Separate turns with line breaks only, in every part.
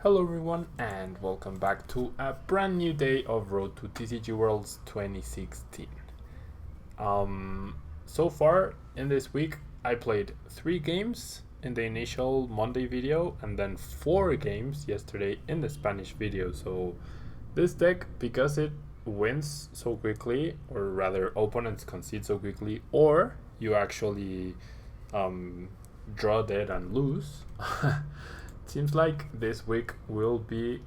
Hello everyone and welcome back to a brand new day of Road to TCG Worlds 2016. So far in this week I played 3 games in the initial Monday video and then 4 games yesterday in the Spanish video. So this deck, because it wins so quickly, or rather opponents concede so quickly, or you actually draw dead and lose, seems like this week will be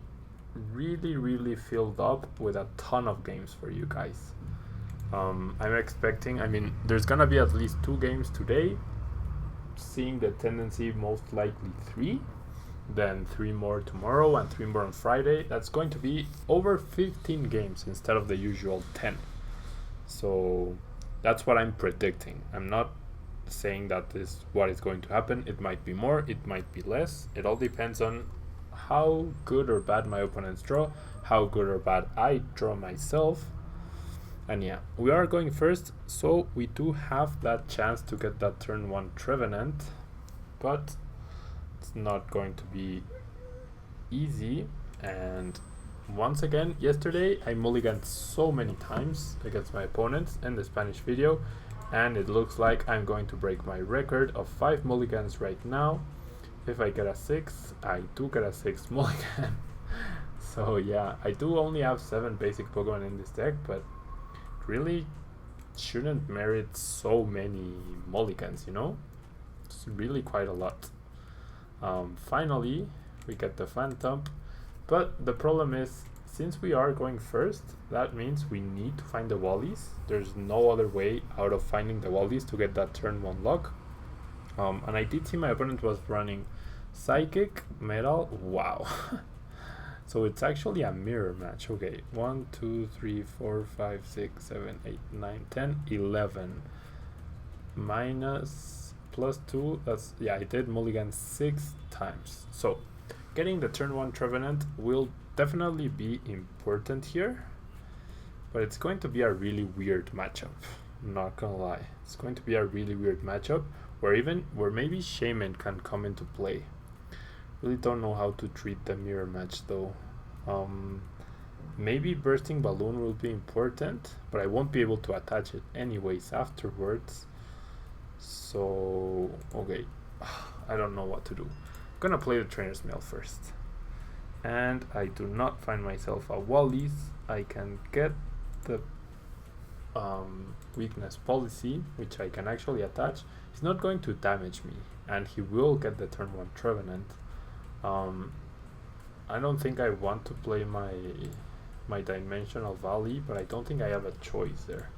really filled up with a ton of games for you guys. I'm expecting, there's gonna be at least 2 games today, seeing the tendency most likely 3, then 3 more tomorrow and 3 more on Friday. That's going to be over 15 games instead of the usual 10. So that's what I'm predicting. I'm not saying that this is what is going to happen. It might be more, it might be less. It all depends on how good or bad my opponents draw, how good or bad I draw myself. And yeah, we are going first, so we do have that chance to get that turn 1 Trevenant, but it's not going to be easy. And once again, yesterday I mulliganed so many times against my opponents in the Spanish video, and it looks like I'm going to break my record of 5 mulligans right now. If I get a 6, I do get a 6 mulligan. So yeah, I do only have 7 basic Pokemon in this deck, but really shouldn't merit so many mulligans, you know? It's really quite a lot. Finally, we get the Phantom, but the problem is, since we are going first, that means we need to find the Wallies. There's no other way out of finding the Wallies to get that turn 1 lock. And I did see my opponent was running Psychic, Metal, wow. So it's actually a mirror match. Okay, 1, 2, 3, 4, 5, 6, 7, 8, 9, 10, 11. Minus plus 2, that's, yeah, I did mulligan 6 times. So getting the turn 1 Trevenant will definitely be important here, but it's going to be a really weird matchup. I'm not gonna lie. It's going to be a really weird matchup where maybe Shaymin can come into play. Really don't know how to treat the mirror match though. Maybe Bursting Balloon will be important, but I won't be able to attach it anyways afterwards. So okay, I don't know what to do. I'm gonna play the Trainer's Mail first, and I do not find myself a Wallis. I can get the weakness policy, which I can actually attach. He's not going to damage me, and he will get the turn 1 Trevenant. I don't think I want to play my Dimensional Valley, but I don't think I have a choice there.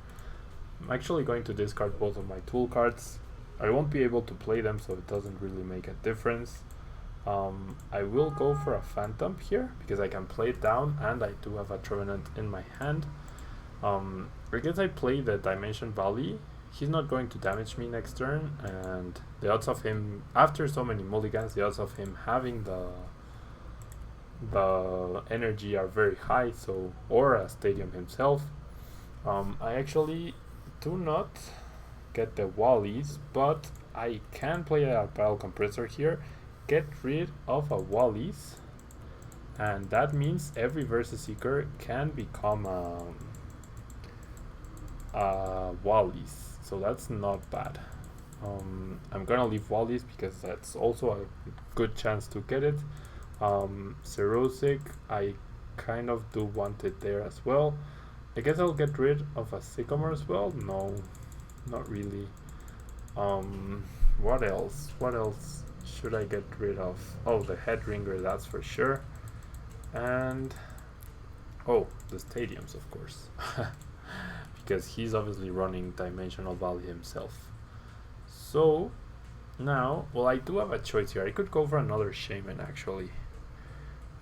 I'm actually going to discard both of my tool cards. I won't be able to play them, so it doesn't really make a difference. I will go for a Phantom here, because I can play it down, and I do have a Trevenant in my hand. I guess I play the Dimension Valley. He's not going to damage me next turn, and the odds of him, after so many mulligans, the odds of him having the energy are very high, so, or a Stadium himself. I actually do not get the Wallies, but I can play a Battle Compressor here, get rid of a Wallies, and that means every Versus Seeker can become a Wallies, so that's not bad. I'm gonna leave Wallies because that's also a good chance to get it. Cerosic, I kind of do want it there as well. I guess I'll get rid of a Sycamore as well. No, not really. What else? What else should I get rid of? Oh, the Headringer, that's for sure. And oh, the Stadiums, of course. Because he's obviously running Dimensional Valley himself. So now, well, I do have a choice here. I could go for another Shaymin actually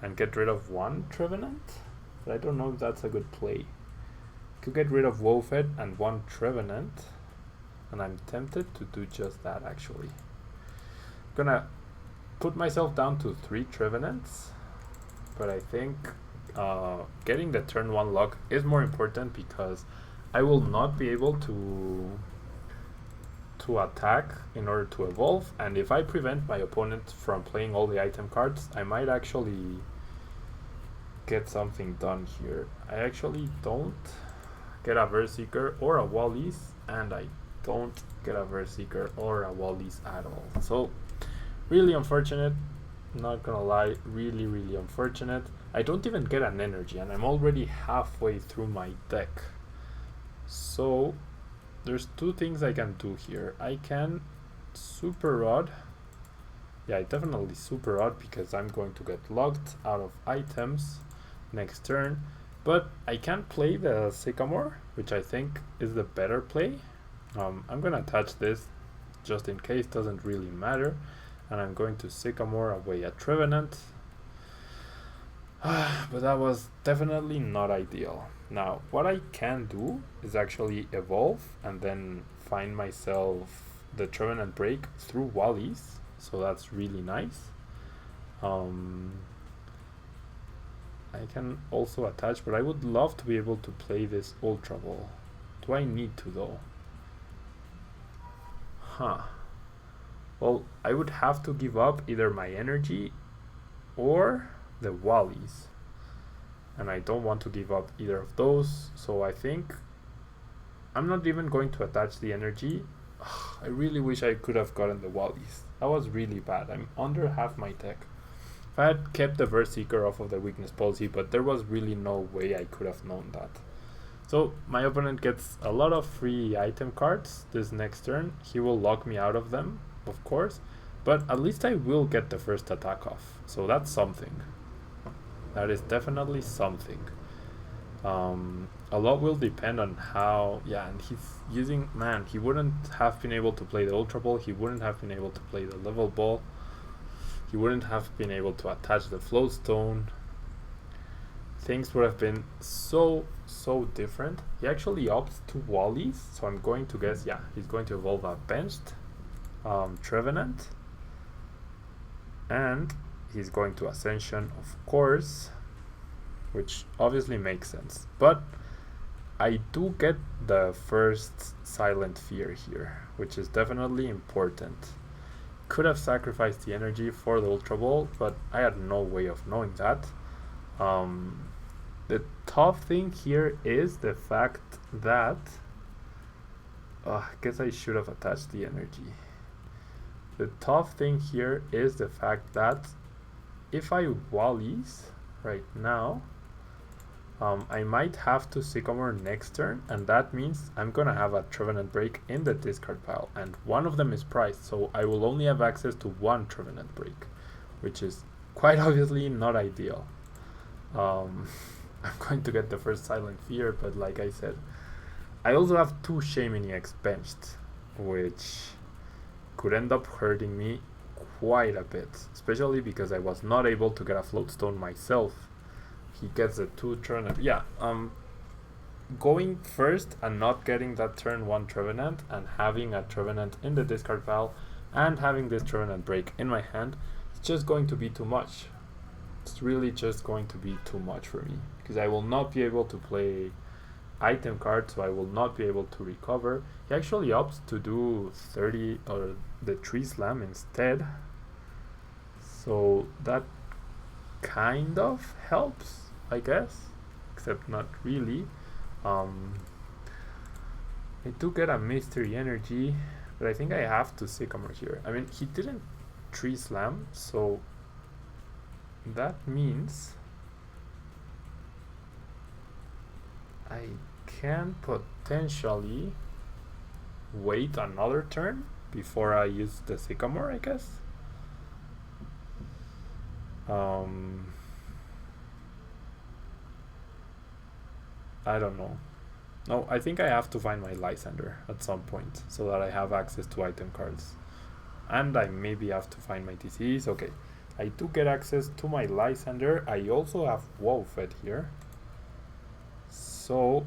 and get rid of 1 Trevenant, but I don't know if that's a good play. Could get rid of Wobbuffet and 1 Trevenant, and I'm tempted to do just that actually. I'm gonna put myself down to 3 Trevenants, but I think getting the turn 1 lock is more important, because I will not be able to to attack in order to evolve, and if I prevent my opponent from playing all the item cards, I might actually get something done here. I actually don't get a Berserker or a Wallis, and I don't get a Berserker or a Wallis at all. So really unfortunate, not gonna lie, really unfortunate. I don't even get an energy, and I'm already halfway through my deck. So there's two things I can do here. I can Super Rod. Yeah, definitely Super Rod, because I'm going to get locked out of items next turn. But I can play the Sycamore, which I think is the better play. I'm gonna attach this just in case, doesn't really matter. And I'm going to Sycamore away at Trevenant. But that was definitely not ideal. Now, what I can do is actually evolve and then find myself the Trevenant Break through Wallis. So that's really nice. I can also attach, but I would love to be able to play this Ultra Ball. Do I need to though? Well, I would have to give up either my energy or the Wallis. And I don't want to give up either of those, so I think I'm not even going to attach the energy. I really wish I could have gotten the Wallis. That was really bad. I'm under half my deck. If I had kept the Berserker off of the weakness policy, but there was really no way I could have known that. So my opponent gets a lot of free item cards this next turn. He will lock me out of them, of course, but at least I will get the first attack off. So that's something. That is definitely something. A lot will depend on how, and he's using, he wouldn't have been able to play the Ultra Ball, he wouldn't have been able to play the Level Ball, he wouldn't have been able to attach the Float Stone. Things would have been so different. He actually opts to Wallis, so I'm going to guess, he's going to evolve a benched Trevenant, and he's going to Ascension, of course, which obviously makes sense. But I do get the first Silent Fear here, which is definitely important. Could have sacrificed the energy for the Ultra Ball, but I had no way of knowing that. The tough thing here is the fact that I guess I should have attached the energy. The tough thing here is the fact that if I Wallis right now, I might have to Sycamore next turn, and that means I'm gonna have a Trevenant Break in the discard pile, and one of them is priced, so I will only have access to one Trevenant Break, which is quite obviously not ideal. I'm going to get the first Silent Fear, but like I said, I also have two Shaymin EX benched, which could end up hurting me quite a bit, especially because I was not able to get a Float Stone myself. He gets the two Trevenant. Going first and not getting that turn 1 Trevenant and having a Trevenant in the discard pile and having this Trevenant Break in my hand, it's just going to be too much. It's really just going to be too much for me, because I will not be able to play item cards, so I will not be able to recover. He actually opts to do 30 or the Tree Slam instead, so that kind of helps, I guess, except not really. I do get a Mystery Energy, but I think I have to Sycamore here. I mean, he didn't Tree Slam, so that means I can potentially wait another turn before I use the Sycamore, I guess. I don't know. No, I think I have to find my Lysander at some point so that I have access to item cards. And I maybe have to find my TCGs. Okay, I do get access to my Lysander. I also have Wobbuffet here. So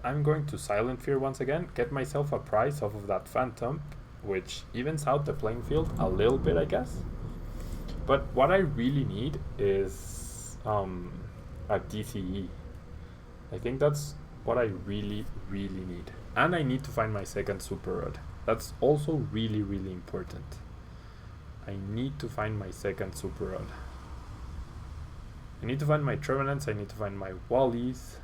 I'm going to Silent Fear once again, get myself a prize off of that Phantom, which evens out the playing field a little bit, I guess. But what I really need is a DCE. I think that's what I really need. And I need to find my second Super Rod. That's also really, really important. I need to find my second super rod. I need to find my Trevenants, I need to find my Wallies.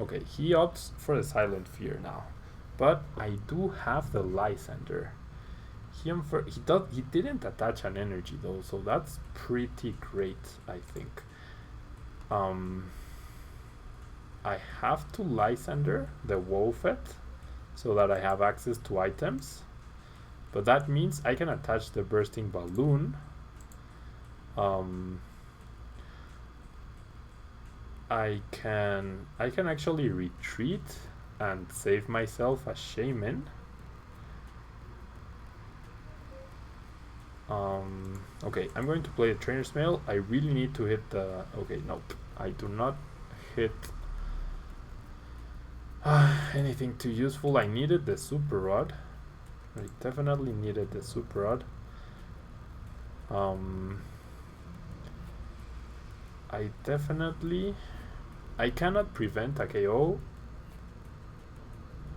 Okay, he opts for the Silent Fear now. But I do have the Lysander. He didn't attach an energy though, so that's pretty great, I think. I have to Lysander the Wobbuffet so that I have access to items. But that means I can attach the Bursting Balloon. I can actually retreat and save myself a Shaymin. Okay, I'm going to play the Trainer's Mail. I really need to hit the... Okay, nope. I do not hit anything too useful. I needed the Super Rod. I definitely needed the Super Rod. I cannot prevent a KO.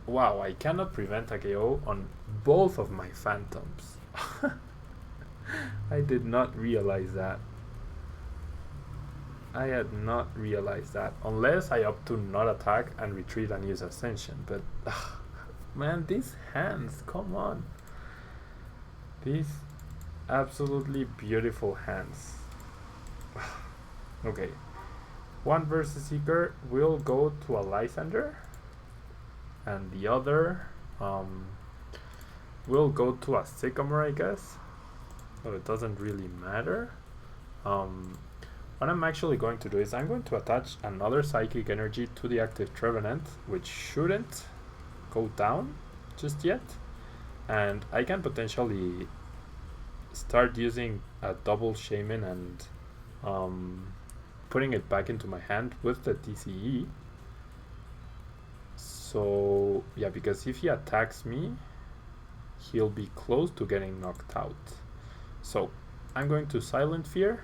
Wow, I cannot prevent a KO on both of my Phantoms. I did not realize that. I had not realized that. Unless I opt to not attack and retreat and use Ascension. But, man, these hands, come on. These absolutely beautiful hands. Okay. One versus Seeker will go to a Lysander. And the other will go to a Sycamore, I guess. So it doesn't really matter. What I'm actually going to do is I'm going to attach another Psychic Energy to the active Trevenant, which shouldn't go down just yet. And I can potentially start using a double Shaymin and putting it back into my hand with the TCE. So yeah, because if he attacks me, he'll be close to getting knocked out. So I'm going to Silent Fear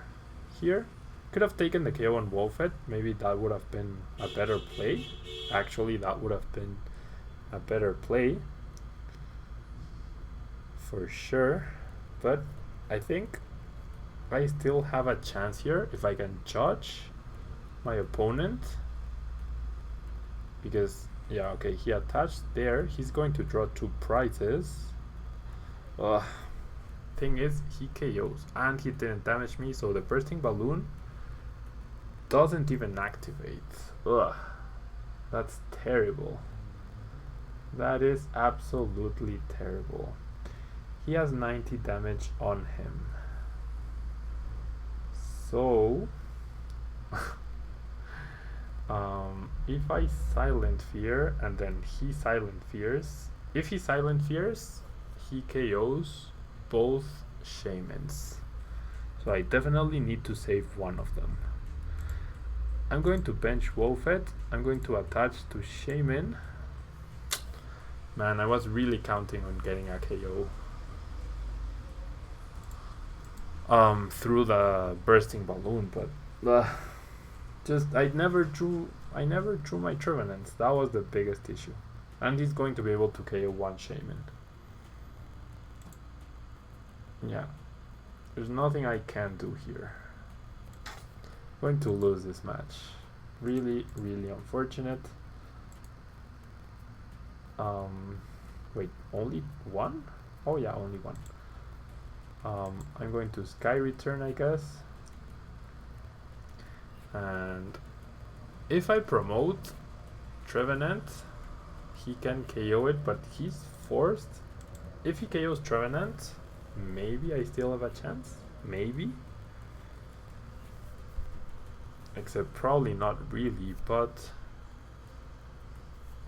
here. Could have taken the KO on Wobbuffet. Maybe that would have been a better play. Actually, that would have been a better play for sure. But I think I still have a chance here if I can judge my opponent. Because, yeah, okay, he attached there. He's going to draw 2 prizes. Thing is, he KOs and he didn't damage me, so the Bursting Balloon doesn't even activate. That's terrible. That is absolutely terrible. He has 90 damage on him. So if I Silent Fear and then he Silent Fears, if he Silent Fears, he KOs both Shaymins. So I definitely need to save one of them. I'm going to bench Wobbuffet. I'm going to attach to Shaymin. Man, I was really counting on getting a KO through the Bursting Balloon, but just I never drew my Trevenants. That was the biggest issue. And he's going to be able to KO one Shaymin. Yeah, there's nothing I can do here. I'm going to lose this match. Really, really unfortunate. Wait, only one? Oh yeah, only one. I'm going to Sky Return, I guess. And if I promote Trevenant, he can KO it, but he's forced. If he KOs Trevenant, maybe I still have a chance. Maybe. Except probably not really, but...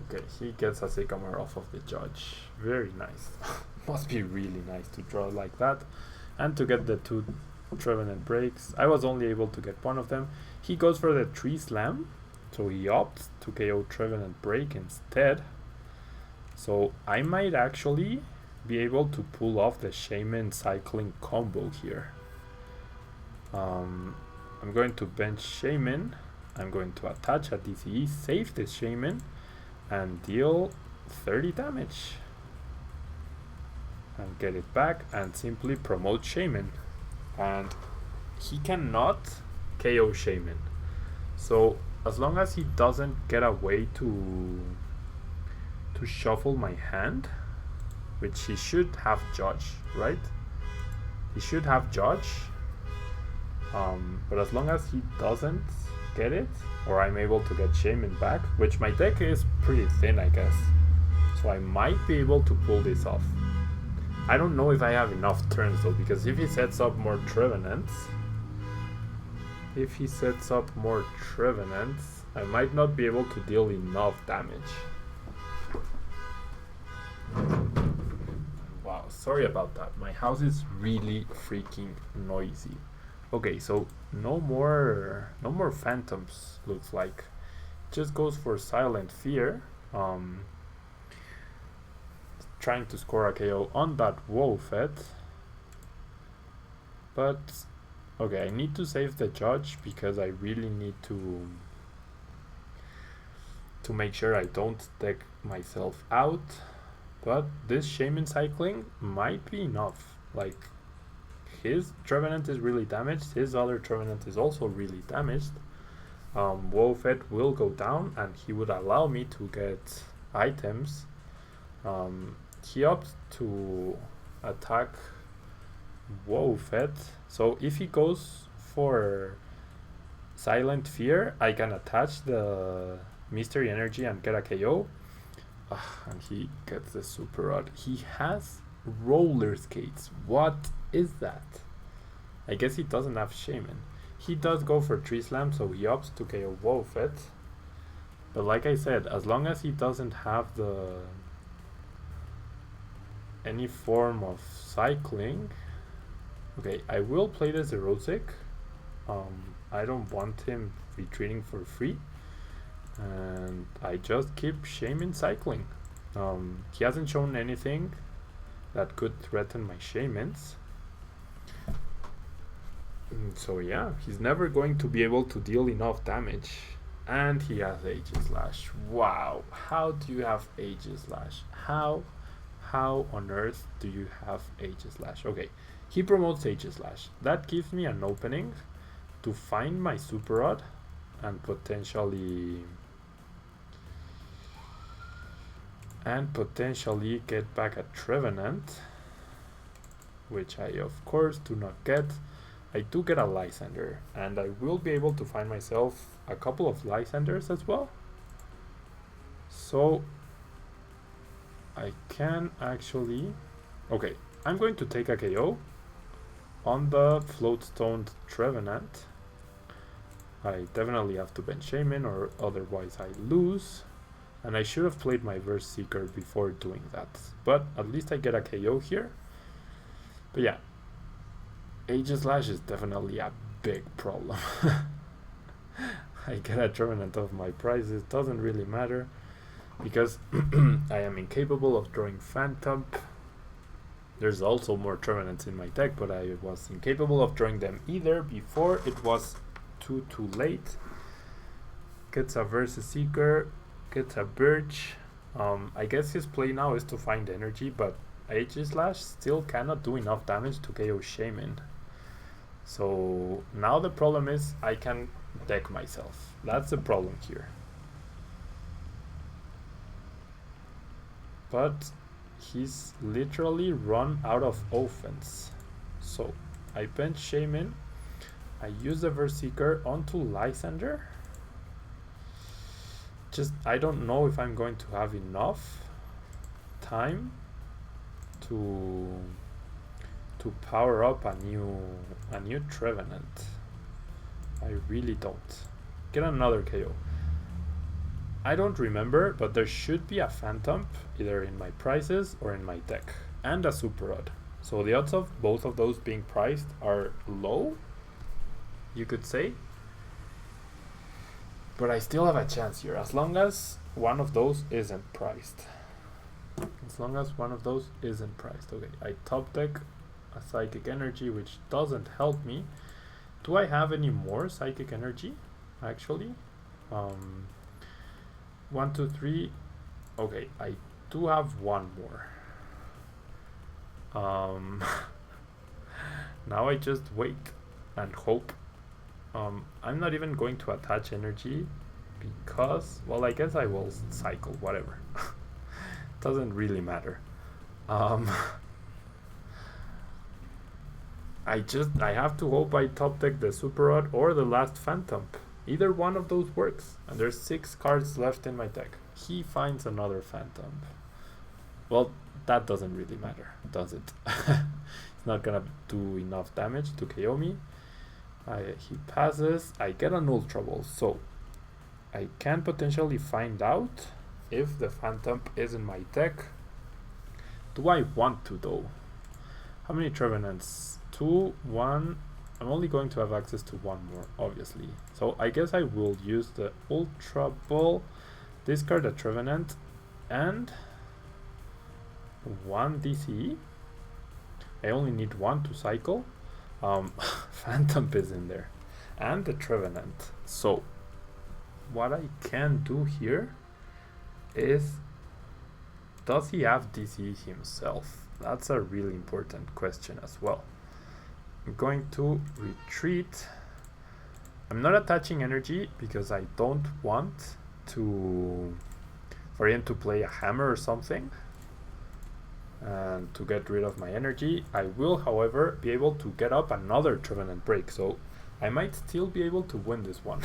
Okay, he gets a Sycamore off of the judge. Very nice. Must be really nice to draw like that. And to get the 2 Trevenant breaks. I was only able to get one of them. He goes for the Tree Slam. So he opts to KO Trevenant break instead. So I might actually be able to pull off the Shaymin cycling combo here. I'm going to bench Shaymin. I'm going to attach a DCE, save this Shaymin, and deal 30 damage. and get it back and simply promote Shaymin. And he cannot KO Shaymin. So as long as he doesn't get a way to shuffle my hand, which he should have Judge, right? He should have Judge. But as long as he doesn't get it, or I'm able to get Shaymin back, which my deck is pretty thin, I guess. So I might be able to pull this off. I don't know if I have enough turns though, because if he sets up more Trevenants, I might not be able to deal enough damage. Wow, sorry about that. My house is really freaking noisy. Okay, so no more phantoms, looks like. Just goes for Silent Fear. Trying to score a KO on that Wobbuffet. But okay, I need to save the Judge because I really need to make sure I don't deck myself out. But this Shaymin cycling might be enough. Like, his Trevenant is really damaged, his other Trevenant is also really damaged. Wobbuffet will go down and he would allow me to get items. He opts to attack Wobbuffet, so if he goes for Silent Fear, I can attach the Mystery Energy and get a KO. And he gets the Super Rod. He has roller skates. What is that? I guess he doesn't have Shaymin. He does go for Tree Slam, so he opts to KO Wobbuffet. But like I said, as long as he doesn't have any form of cycling. Okay, I will play the Zerosic. I don't want him retreating for free. And I just keep Shaymin cycling. He hasn't shown anything that could threaten my Shaymins. So yeah, he's never going to be able to deal enough damage. And he has Aegislash. Wow, how do you have Aegislash? How on earth do you have Aegislash? Okay, he promotes Aegislash. That gives me an opening to find my Super Rod and potentially get back a Trevenant, which I of course do not get. I do get a Lysander, and I will be able to find myself a couple of Lysanders as well. So I can actually... Okay, I'm going to take a KO on the Floatstoned Trevenant. I definitely have to bench Shaymin or otherwise I lose. And I should have played my Verse Seeker before doing that. But at least I get a KO here. But yeah, Aegislash is definitely a big problem. I get a Trevenant of my price. It doesn't really matter because I am incapable of drawing Phantom. There's also more Trevenants in my deck, but I was incapable of drawing them either before it was too late. Gets a Versus Seeker, gets a Birch. I guess his play now is to find energy, but Aegislash still cannot do enough damage to KO Shaymin. So now the problem is I can deck myself. That's the problem here. But he's literally run out of offense. So I bench Shaymin. I use the Verse Seeker onto Lysander. Just I don't know if I'm going to have enough time to power up a new Trevenant. I really don't. Get another KO. I don't remember, but there should be a Phantom either in my prices or in my deck, and a Super Rod. So the odds of both of those being priced are low, you could say. But I still have a chance here, as long as one of those isn't priced. Okay, I top deck a Psychic Energy, which doesn't help me. Do I have any more Psychic Energy, actually? 1, 2, 3. Okay, I do have one more. Now I just wait and hope. I'm not even going to attach energy because, well, I guess I will cycle, whatever. Doesn't really matter. I have to hope I top deck the Super Rod or the last Phantom. Either one of those works. And there's 6 cards left in my deck. He finds another Phantom. Well, that doesn't really matter, does it? It's not gonna do enough damage to KO me. He passes. I get an Ultra Ball, so I can potentially find out if the Phantom is in my deck. Do I want to though? How many Trevenants? 2, 1. I'm only going to have access to 1 more, obviously. So I guess I will use the Ultra Ball, discard a Trevenant, and 1 DCE. I only need 1 to cycle. Phantom is in there, and the Trevenant. So what I can do here is, does he have DCE himself? That's a really important question as well. I'm going to retreat. I'm not attaching energy because I don't want for him to play a hammer or something and to get rid of my energy. I will, however, be able to get up another Trevenant break, so I might still be able to win this one.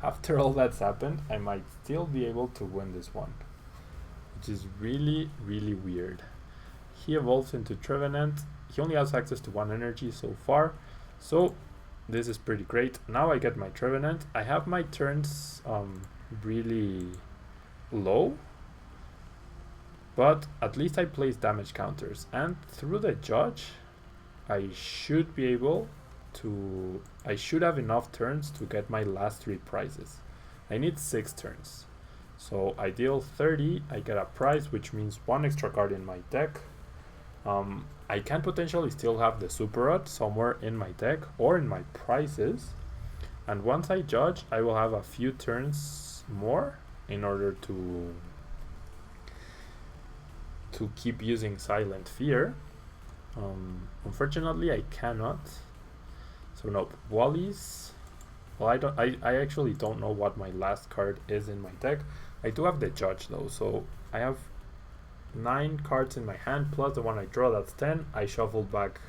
After all that's happened, I might still be able to win this one, which is really, really weird. He evolves into Trevenant. He only has access to 1 energy so far, so this is pretty great. Now I get my Trevenant. I have my turns really low, but at least I place damage counters, and through the Judge I should be able to, I should have enough turns to get my last 3 prizes. I need 6 turns, so I deal 30, I get a prize, which means 1 extra card in my deck. I can potentially still have the Super Rod somewhere in my deck or in my prizes, and once I Judge I will have a few turns more in order to keep using Silent Fear. Unfortunately I cannot, so nope. Wally's, well, I actually don't know what my last card is in my deck. I do have the Judge though, so I have 9 cards in my hand plus the one I draw, that's 10. I shuffle back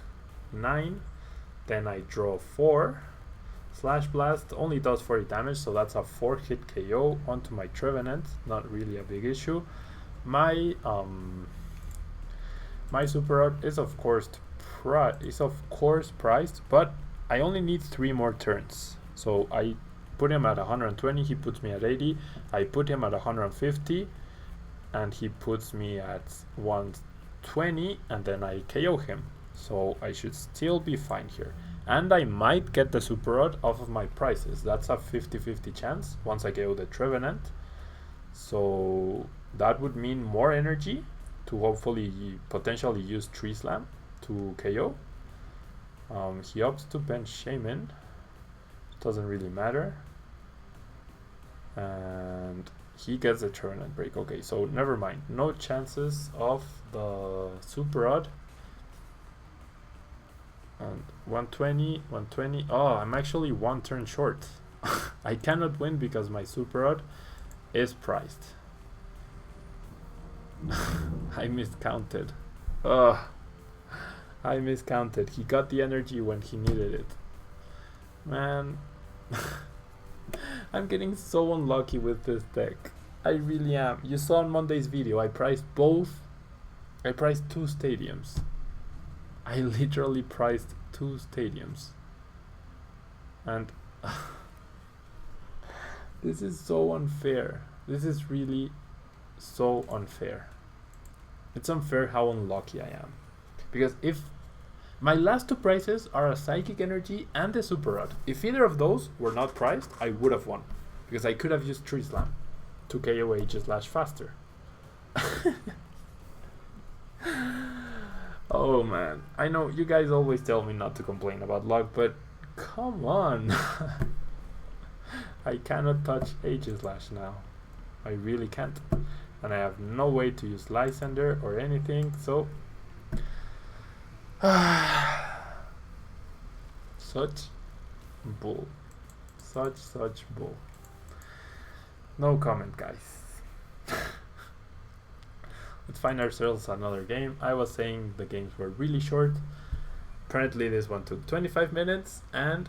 9, then I draw 4. Slash Blast only does 40 damage, so that's a 4-hit KO onto my Trevenant. Not really a big issue. My my Super Rod is of course priced, but I only need 3 more turns. So I put him at 120, he puts me at 80. I put him at 150, and he puts me at 120, and then I KO him. So I should still be fine here. And I might get the Super Rod off of my prizes. That's a 50-50 chance once I KO the Trevenant. So that would mean more energy to hopefully potentially use Tree Slam to KO. He opts to bench Shaymin. Doesn't really matter. And he gets a Trevenant break. Okay, so never mind. No chances of the Super Rod. And 120, 120. Oh, I'm actually 1 turn short. I cannot win because my Super Rod is priced. I miscounted. I miscounted. He got the energy when he needed it. Man. I'm getting so unlucky with this deck. I really am. You saw on Monday's video, I priced 2 stadiums. I literally priced 2 stadiums. And this is so unfair. This is really so unfair. It's unfair how unlucky I am. Because if my last 2 prizes are a Psychic Energy and a Super Rod, if either of those were not priced, I would have won. Because I could have used Tree Slam to KO Aegislash faster. Oh man, I know you guys always tell me not to complain about luck, but come on. I cannot touch Aegislash now. I really can't. And I have no way to use Lysander or anything, so Such bull. Such bull. No comment, guys. Let's find ourselves another game. I was saying the games were really short. Apparently this one took 25 minutes and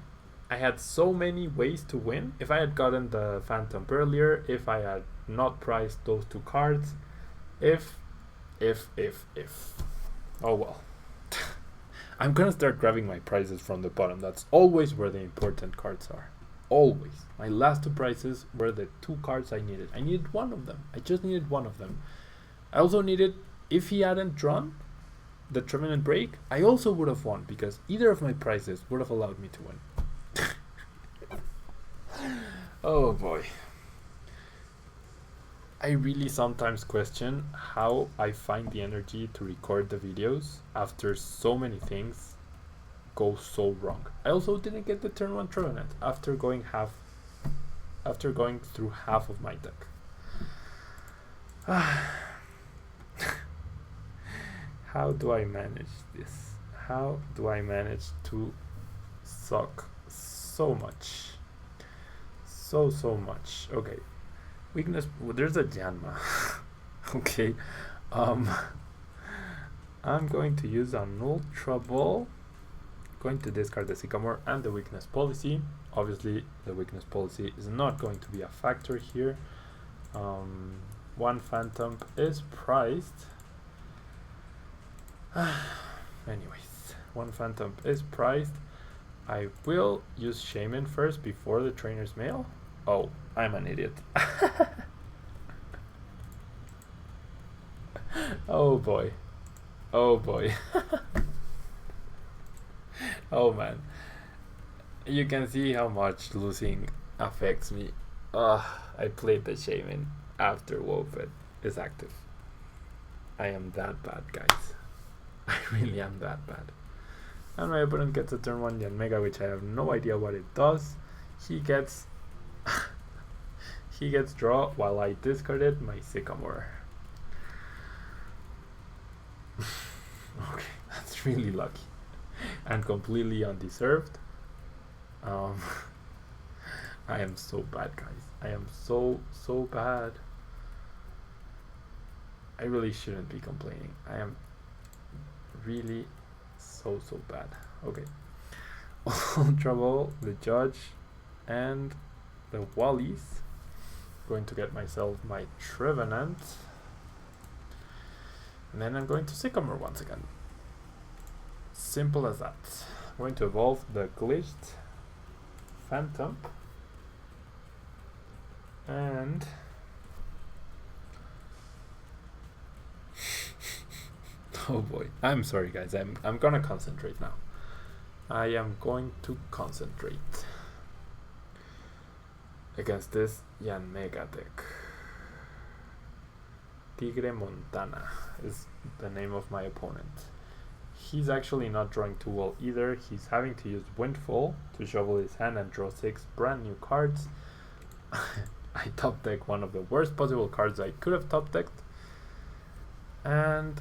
I had so many ways to win. If I had gotten the Phantom earlier, if I had not priced those two cards, if. Oh well. I'm gonna start grabbing my prizes from the bottom. That's always where the important cards are. Always. My last two prizes were the two cards I needed. I needed one of them. I just needed one of them. I also needed, if he hadn't drawn the Trevenant BREAK, I also would have won because either of my prizes would have allowed me to win. Oh boy. I really sometimes question how I find the energy to record the videos after so many things go so wrong. I also didn't get the turn 1 Trevenant after going through half of my deck. How do I manage this? How do I manage to suck so much? So much. Okay. Weakness. Well, there's a Janma. Okay. I'm going to use a null trouble. Going to discard the Sycamore and the weakness policy. Obviously, the weakness policy is not going to be a factor here. One Phantom is priced. Anyways, one Phantom is priced. I will use Shaymin first before the Trainer's Mail. Oh, I'm an idiot. Oh boy. Oh boy. Oh man. You can see how much losing affects me. I played the Shaymin after Wobbuffet is active. I am that bad, guys. I really am that bad. And my opponent gets a turn 1 Yanmega, which I have no idea what it does. He gets draw while I discarded my Sycamore. Okay, that's really lucky and completely undeserved. I am so bad, guys. I am so bad. I really shouldn't be complaining. I am really so bad. Okay. Trouble, the Judge, and the Wallies. Going to get myself my Trevenant. And then I'm going to Sycamore once again. Simple as that. I'm going to evolve the glitched Phantom. And oh boy. I'm sorry guys. I'm gonna concentrate now. I am going to concentrate against this Yanmega deck. Tigre Montana is the name of my opponent. He's actually not drawing too well either. He's having to use Windfall to shovel his hand and draw 6 brand new cards. I top deck one of the worst possible cards I could have top decked. And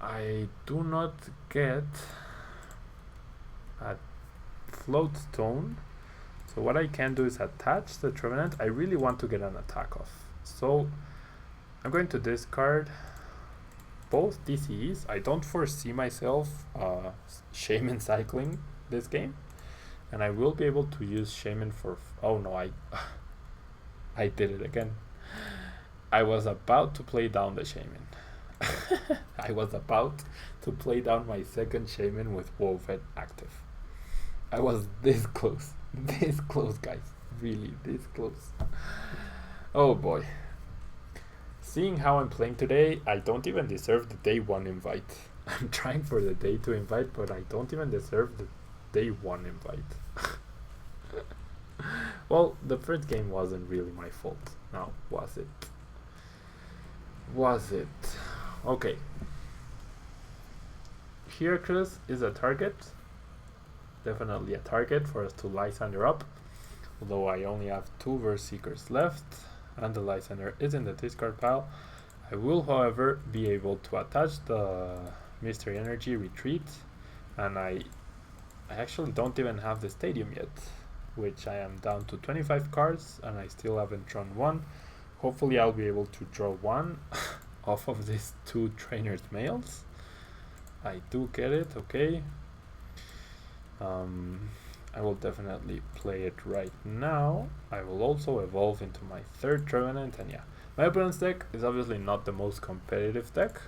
I do not get a Float Stone. So what I can do is attach the Trevenant. I really want to get an attack off. So I'm going to discard both DCEs. I don't foresee myself Shaymin cycling this game. And I will be able to use Shaymin for... oh no, I did it again. I was about to play down the Shaymin. I was about to play down my second Shaymin with Wobbuffet active. I was this close. This close, guys. Really, this close. Oh boy. Seeing how I'm playing today, I don't even deserve the day 1 invite. I'm trying for the day 2 invite, but I don't even deserve the day 1 invite. Well, the first game wasn't really my fault. Now, was it? Was it? Okay. Heracles is a target. Definitely a target for us to Lysander up. Although I only have 2 Verse Seekers left. And the Lysander is in the discard pile. I will, however, be able to attach the Mystery Energy Retreat, and I actually don't even have the stadium yet, which I am down to 25 cards and I still haven't drawn one. Hopefully I'll be able to draw one off of these 2 trainers mails. I do get it, okay. I will definitely play it right now. I will also evolve into my 3rd Trevenant, and yeah, my opponent's deck is obviously not the most competitive deck,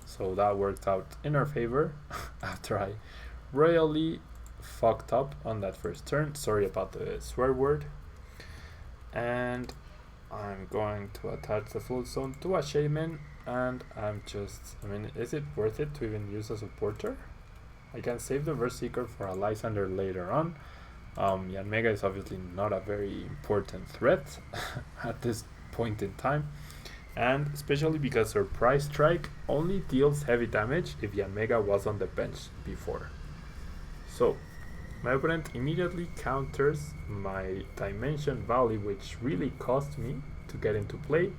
so that worked out in our favor after I royally fucked up on that first turn. Sorry about the swear word. And I'm going to attach the Floatstone to a Shaymin, and I mean, is it worth it to even use a supporter? I can save the Verseeker for a Lysander later on. Yanmega is obviously not a very important threat at this point in time, and especially because Surprise Strike only deals heavy damage if Yanmega was on the bench before. So my opponent immediately counters my Dimension Valley, which really cost me to get into play.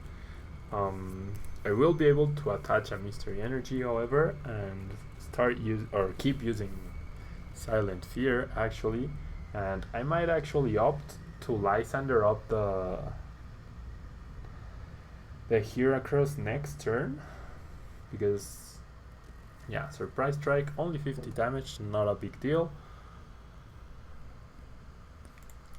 I will be able to attach a Mystery Energy, however, and keep using Silent Fear actually, and I might actually opt to Lysander up the Heracross next turn, because yeah, Surprise Strike, only 50 damage, not a big deal.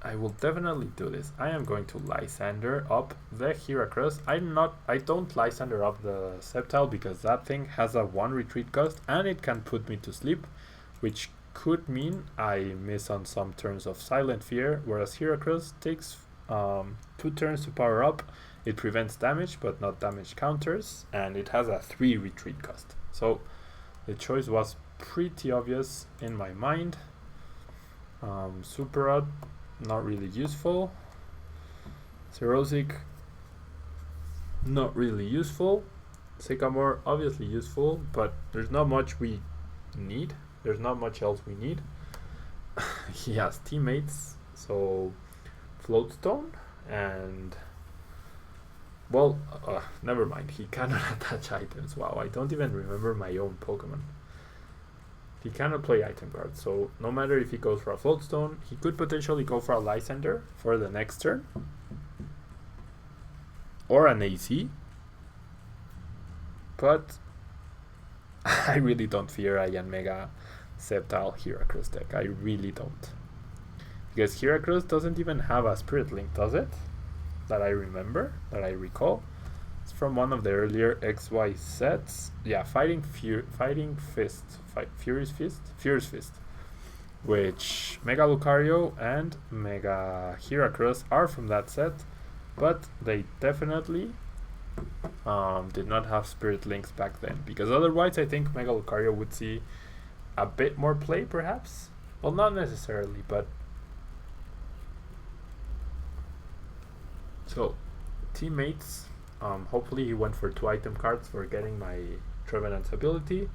I will definitely do this. I am going to Lysander up the Heracross. I don't Lysander up the Sceptile because that thing has a 1 retreat cost and it can put me to sleep, which could mean I miss on some turns of Silent Fear, whereas Heracross takes 2 turns to power up. It prevents damage but not damage counters, and it has a 3 retreat cost. So the choice was pretty obvious in my mind. Super Rod, not really useful. Xerosic, not really useful. Sycamore, obviously useful, but there's not much we need. There's not much else we need. He has teammates, so Floatstone, and well, never mind. He cannot attach items. Wow, I don't even remember my own Pokemon. He cannot play item cards, so no matter if he goes for a Floatstone, he could potentially go for a Lysander for the next turn, or an AC, but I really don't fear a Yanmega Sceptile Heracross deck. I really don't, because Heracross doesn't even have a Spirit Link, does it? That I remember, that I recall. It's from one of the earlier XY sets. Yeah, Furious Fist, which Mega Lucario and Mega Heracross are from that set, but they definitely did not have Spirit Links back then, because otherwise I think Mega Lucario would see a bit more play, perhaps. Well, not necessarily, but so teammates. Hopefully he went for 2 item cards for getting my Trevenant's ability,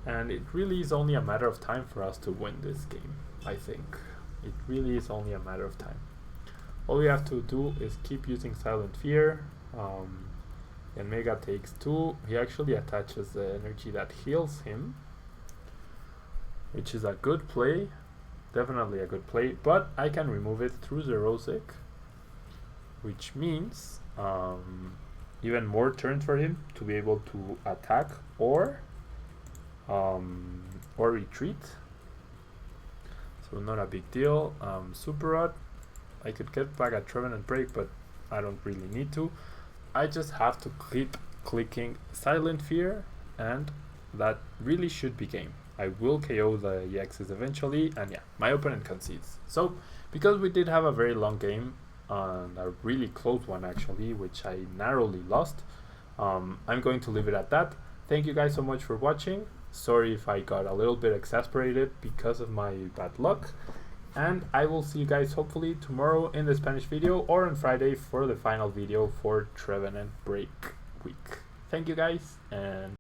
and it really is only a matter of time for us to win this game. I think it really is only a matter of time. All we have to do is keep using Silent Fear. And Mega takes 2. He actually attaches the energy that heals him, which is a good play, definitely a good play, but I can remove it through Xerosic, which means even more turns for him to be able to attack or retreat. So not a big deal. Super Rod, I could get back at Trevenant BREAK, but I don't really need to. I just have to keep clicking Silent Fear, and that really should be game. I will KO the EXs eventually, and yeah, my opponent concedes. So because we did have a very long game, and a really close one actually, which I narrowly lost, I'm going to leave it at that. Thank you guys so much for watching. Sorry if I got a little bit exasperated because of my bad luck, and I will see you guys hopefully tomorrow in the Spanish video, or on Friday for the final video for Trevenant BREAK week. Thank you guys, and